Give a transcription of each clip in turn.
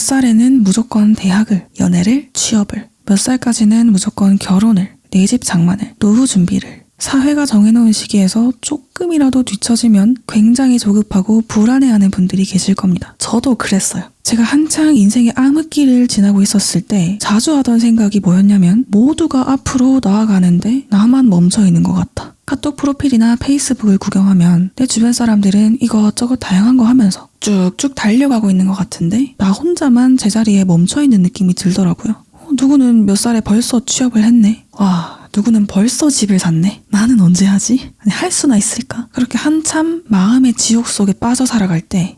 살에는 무조건 대학을, 연애를, 취업을, 몇 살까지는 무조건 결혼을, 내 집 장만을, 노후 준비를. 사회가 정해놓은 시기에서 조금이라도 뒤처지면 굉장히 조급하고 불안해하는 분들이 계실 겁니다. 저도 그랬어요. 제가 한창 인생의 암흑기를 지나고 있었을 때 자주 하던 생각이 뭐였냐면 모두가 앞으로 나아가는데 나만 멈춰있는 것 같다. 카톡 프로필이나 페이스북을 구경하면 내 주변 사람들은 이것저것 다양한 거 하면서 쭉쭉 달려가고 있는 것 같은데 나 혼자만 제자리에 멈춰있는 느낌이 들더라고요. 누구는 몇 살에 벌써 취업을 했네. 와, 누구는 벌써 집을 샀네. 나는 언제 하지? 아니, 할 수나 있을까? 그렇게 한참 마음의 지옥 속에 빠져 살아갈 때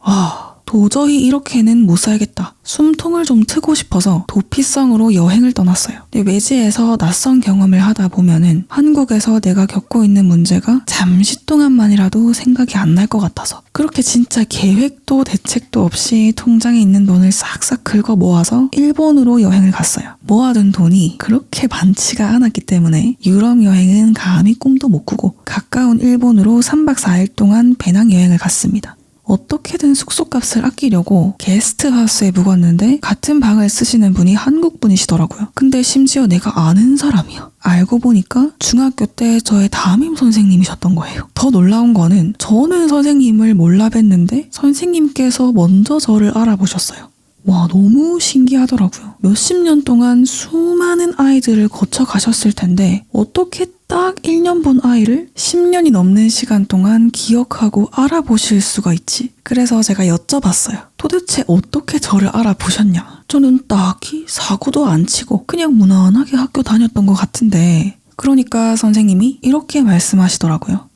도저히 이렇게는 못 살겠다. 숨통을 좀 트고 싶어서 도피성으로 여행을 떠났어요. 외지에서 낯선 경험을 하다 보면은 한국에서 내가 겪고 있는 문제가 잠시 동안만이라도 생각이 안 날 것 같아서 그렇게 진짜 계획도 대책도 없이 통장에 있는 돈을 싹싹 긁어 모아서 일본으로 여행을 갔어요. 모아둔 돈이 그렇게 많지가 않았기 때문에 유럽 여행은 감히 꿈도 못 꾸고 가까운 일본으로 3박 4일 동안 배낭여행을 갔습니다. 어떻게든 숙소값을 아끼려고 게스트하우스에 묵었는데 같은 방을 쓰시는 분이 한국 분이시더라고요. 근데 심지어 내가 아는 사람이야. 알고 보니까 중학교 때 저의 담임 선생님이셨던 거예요. 더 놀라운 거는 저는 선생님을 몰라 뵀는데 선생님께서 먼저 저를 알아보셨어요. 와, 너무 신기하더라고요. 몇십 년 동안 수많은 아이들을 거쳐 가셨을 텐데 어떻게 딱 1년 본 아이를 10년이 넘는 시간 동안 기억하고 알아보실 수가 있지? 그래서 제가 여쭤봤어요. 도대체 어떻게 저를 알아보셨냐? 저는 딱히 사고도 안 치고 그냥 무난하게 학교 다녔던 것 같은데 그러니까 선생님이 이렇게 말씀하시더라고요.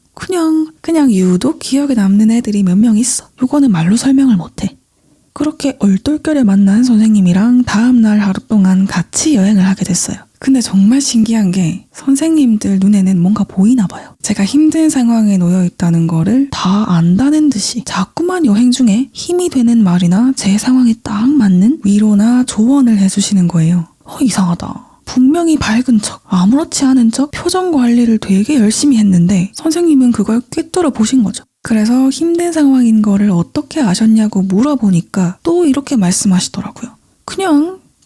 그냥 유독 기억에 남는 애들이 몇 명 있어. 요거는 말로 설명을 못해. 그렇게 얼떨결에 만난 선생님이랑 다음날 하루 동안 같이 여행을 하게 됐어요. 근데 정말 신기한 게 선생님들 눈에는 뭔가 보이나 봐요. 제가 힘든 상황에 놓여 있다는 거를 다 안다는 듯이 자꾸만 여행 중에 힘이 되는 말이나 제 상황에 딱 맞는 위로나 조언을 해주시는 거예요. 이상하다. 분명히 밝은 척, 아무렇지 않은 척 표정 관리를 되게 열심히 했는데 선생님은 그걸 꿰뚫어 보신 거죠. 그래서 힘든 상황인 거를 어떻게 아셨냐고 물어보니까 또 이렇게 말씀하시더라고요.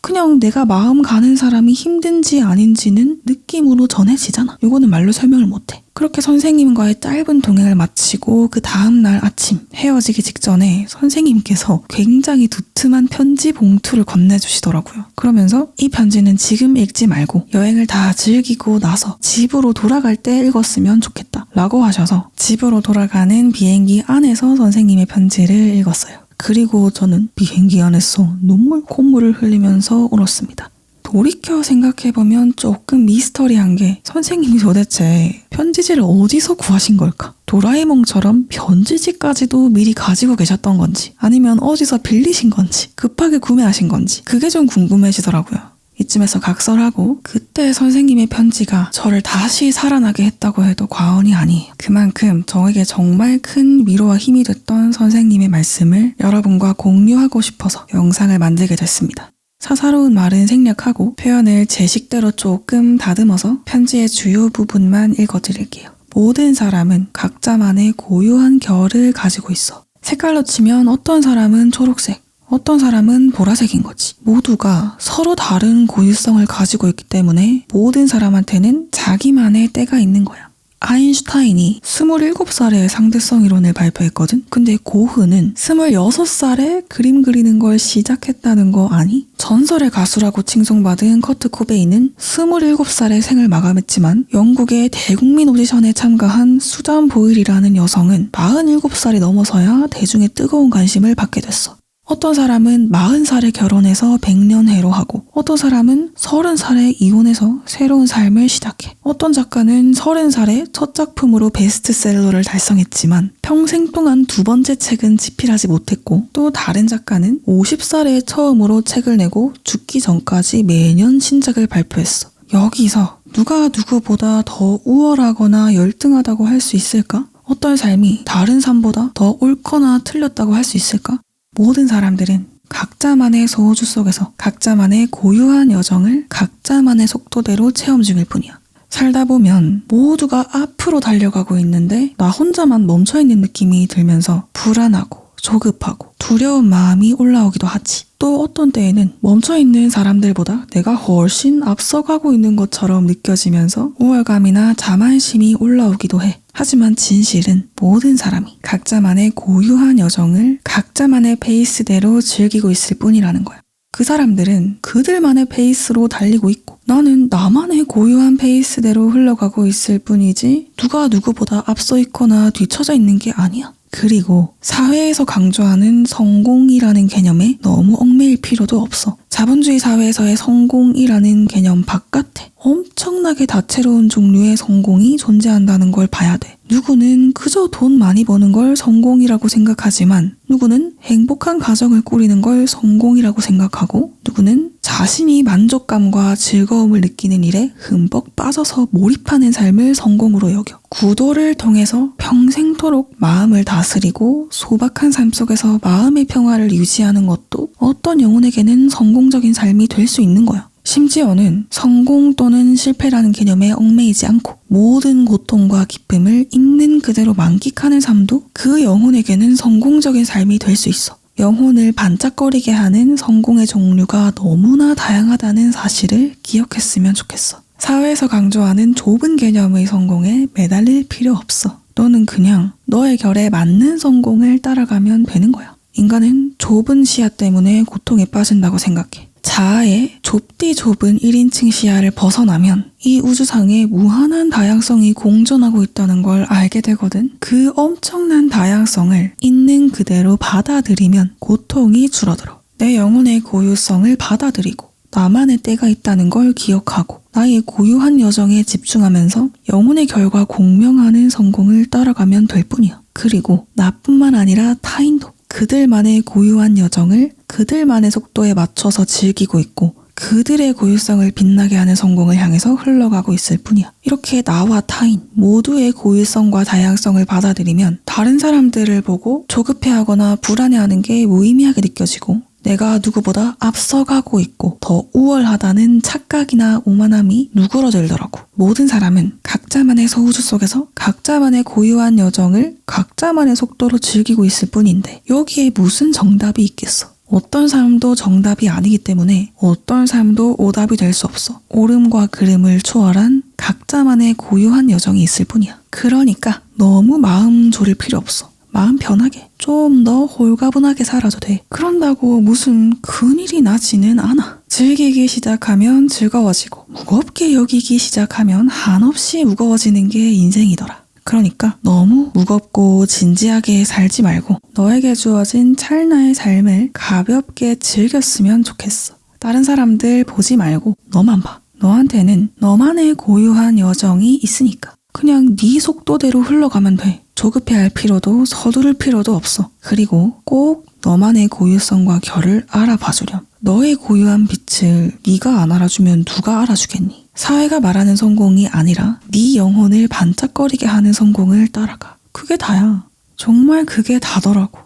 그냥 내가 마음 가는 사람이 힘든지 아닌지는 느낌으로 전해지잖아. 이거는 말로 설명을 못해. 그렇게 선생님과의 짧은 동행을 마치고 그 다음날 아침 헤어지기 직전에 선생님께서 굉장히 두툼한 편지 봉투를 건네주시더라고요. 그러면서 이 편지는 지금 읽지 말고 여행을 다 즐기고 나서 집으로 돌아갈 때 읽었으면 좋겠다 라고 하셔서 집으로 돌아가는 비행기 안에서 선생님의 편지를 읽었어요. 그리고 저는 비행기 안에서 눈물 콧물을 흘리면서 울었습니다. 돌이켜 생각해보면 조금 미스터리한 게 선생님이 도대체 편지지를 어디서 구하신 걸까? 도라에몽처럼 편지지까지도 미리 가지고 계셨던 건지 아니면 어디서 빌리신 건지 급하게 구매하신 건지 그게 좀 궁금해지더라고요. 이쯤에서 각설하고 그때 선생님의 편지가 저를 다시 살아나게 했다고 해도 과언이 아니에요. 그만큼 저에게 정말 큰 위로와 힘이 됐던 선생님의 말씀을 여러분과 공유하고 싶어서 영상을 만들게 됐습니다. 사사로운 말은 생략하고 표현을 제 식대로 조금 다듬어서 편지의 주요 부분만 읽어드릴게요. 모든 사람은 각자만의 고유한 결을 가지고 있어. 색깔로 치면 어떤 사람은 초록색, 어떤 사람은 보라색인 거지. 모두가 서로 다른 고유성을 가지고 있기 때문에 모든 사람한테는 자기만의 때가 있는 거야. 아인슈타인이 27살에 상대성 이론을 발표했거든? 근데 고흐는 26살에 그림 그리는 걸 시작했다는 거 아니? 전설의 가수라고 칭송받은 커트 코베인은 27살에 생을 마감했지만 영국의 대국민 오디션에 참가한 수잔 보일이라는 여성은 47살이 넘어서야 대중의 뜨거운 관심을 받게 됐어. 어떤 사람은 40살에 결혼해서 100년해로 하고 어떤 사람은 30살에 이혼해서 새로운 삶을 시작해. 어떤 작가는 30살에 첫 작품으로 베스트셀러를 달성했지만 평생 동안 두 번째 책은 집필하지 못했고 또 다른 작가는 50살에 처음으로 책을 내고 죽기 전까지 매년 신작을 발표했어. 여기서 누가 누구보다 더 우월하거나 열등하다고 할 수 있을까? 어떤 삶이 다른 삶보다 더 옳거나 틀렸다고 할 수 있을까? 모든 사람들은 각자만의 소우주 속에서 각자만의 고유한 여정을 각자만의 속도대로 체험 중일 뿐이야. 살다 보면 모두가 앞으로 달려가고 있는데 나 혼자만 멈춰있는 느낌이 들면서 불안하고 조급하고 두려운 마음이 올라오기도 하지. 또 어떤 때에는 멈춰있는 사람들보다 내가 훨씬 앞서가고 있는 것처럼 느껴지면서 우월감이나 자만심이 올라오기도 해. 하지만 진실은 모든 사람이 각자만의 고유한 여정을 각자만의 페이스대로 즐기고 있을 뿐이라는 거야. 그 사람들은 그들만의 페이스로 달리고 있고 나는 나만의 고유한 페이스대로 흘러가고 있을 뿐이지 누가 누구보다 앞서 있거나 뒤처져 있는 게 아니야. 그리고 사회에서 강조하는 성공이라는 개념에 너무 얽매일 필요도 없어. 자본주의 사회에서의 성공이라는 개념 바깥에 엄청나게 다채로운 종류의 성공이 존재한다는 걸 봐야 돼. 누구는 그저 돈 많이 버는 걸 성공이라고 생각하지만 누구는 행복한 가정을 꾸리는 걸 성공이라고 생각하고 누구는 자신이 만족감과 즐거움을 느끼는 일에 흠뻑 빠져서 몰입하는 삶을 성공으로 여겨. 구도를 통해서 평생토록 마음을 다스리고 소박한 삶 속에서 마음의 평화를 유지하는 것도 어떤 영혼에게는 성공적인 삶이 될 수 있는 거야. 심지어는 성공 또는 실패라는 개념에 얽매이지 않고 모든 고통과 기쁨을 있는 그대로 만끽하는 삶도 그 영혼에게는 성공적인 삶이 될 수 있어. 영혼을 반짝거리게 하는 성공의 종류가 너무나 다양하다는 사실을 기억했으면 좋겠어. 사회에서 강조하는 좁은 개념의 성공에 매달릴 필요 없어. 너는 그냥 너의 결에 맞는 성공을 따라가면 되는 거야. 인간은 좁은 시야 때문에 고통에 빠진다고 생각해. 자아의 좁디 좁은 1인칭 시야를 벗어나면 이 우주상에 무한한 다양성이 공존하고 있다는 걸 알게 되거든. 그 엄청난 다양성을 있는 그대로 받아들이면 고통이 줄어들어. 내 영혼의 고유성을 받아들이고 나만의 때가 있다는 걸 기억하고 나의 고유한 여정에 집중하면서 영혼의 결과 공명하는 성공을 따라가면 될 뿐이야. 그리고 나뿐만 아니라 타인도 그들만의 고유한 여정을 그들만의 속도에 맞춰서 즐기고 있고 그들의 고유성을 빛나게 하는 성공을 향해서 흘러가고 있을 뿐이야. 이렇게 나와 타인 모두의 고유성과 다양성을 받아들이면 다른 사람들을 보고 조급해하거나 불안해하는 게 무의미하게 느껴지고 내가 누구보다 앞서가고 있고 더 우월하다는 착각이나 오만함이 누그러들더라고. 모든 사람은 각자만의 소우주 속에서 각자만의 고유한 여정을 각자만의 속도로 즐기고 있을 뿐인데 여기에 무슨 정답이 있겠어. 어떤 삶도 정답이 아니기 때문에 어떤 삶도 오답이 될 수 없어. 옳음과 그름을 초월한 각자만의 고유한 여정이 있을 뿐이야. 그러니까 너무 마음 졸일 필요 없어. 마음 편하게 좀 더 홀가분하게 살아도 돼. 그런다고 무슨 큰일이 나지는 않아. 즐기기 시작하면 즐거워지고 무겁게 여기기 시작하면 한없이 무거워지는 게 인생이더라. 그러니까 너무 무겁고 진지하게 살지 말고 너에게 주어진 찰나의 삶을 가볍게 즐겼으면 좋겠어. 다른 사람들 보지 말고 너만 봐. 너한테는 너만의 고유한 여정이 있으니까 그냥 네 속도대로 흘러가면 돼. 조급해할 필요도 서두를 필요도 없어. 그리고 꼭 너만의 고유성과 결을 알아봐주렴. 너의 고유한 빛을 네가 안 알아주면 누가 알아주겠니? 사회가 말하는 성공이 아니라 네 영혼을 반짝거리게 하는 성공을 따라가. 그게 다야. 정말 그게 다더라고.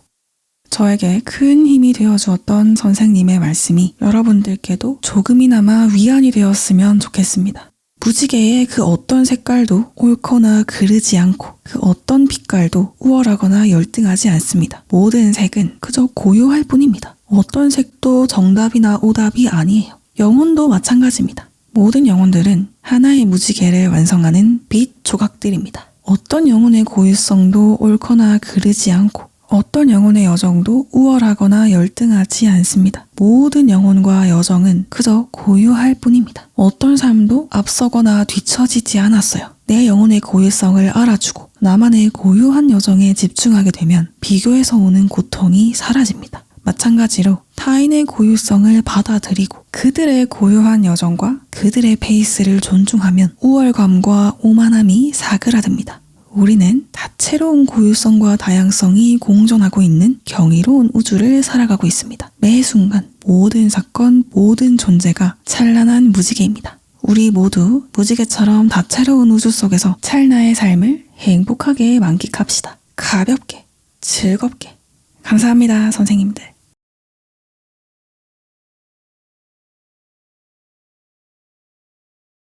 저에게 큰 힘이 되어주었던 선생님의 말씀이 여러분들께도 조금이나마 위안이 되었으면 좋겠습니다. 무지개의 그 어떤 색깔도 옳거나 그르지 않고 그 어떤 빛깔도 우월하거나 열등하지 않습니다. 모든 색은 그저 고요할 뿐입니다. 어떤 색도 정답이나 오답이 아니에요. 영혼도 마찬가지입니다. 모든 영혼들은 하나의 무지개를 완성하는 빛 조각들입니다. 어떤 영혼의 고유성도 옳거나 그르지 않고 어떤 영혼의 여정도 우월하거나 열등하지 않습니다. 모든 영혼과 여정은 그저 고유할 뿐입니다. 어떤 삶도 앞서거나 뒤처지지 않았어요. 내 영혼의 고유성을 알아주고 나만의 고유한 여정에 집중하게 되면 비교에서 오는 고통이 사라집니다. 마찬가지로 타인의 고유성을 받아들이고 그들의 고유한 여정과 그들의 페이스를 존중하면 우월감과 오만함이 사그라듭니다. 우리는 다채로운 고유성과 다양성이 공존하고 있는 경이로운 우주를 살아가고 있습니다. 매 순간 모든 사건, 모든 존재가 찬란한 무지개입니다. 우리 모두 무지개처럼 다채로운 우주 속에서 찰나의 삶을 행복하게 만끽합시다. 가볍게, 즐겁게. 감사합니다, 선생님들.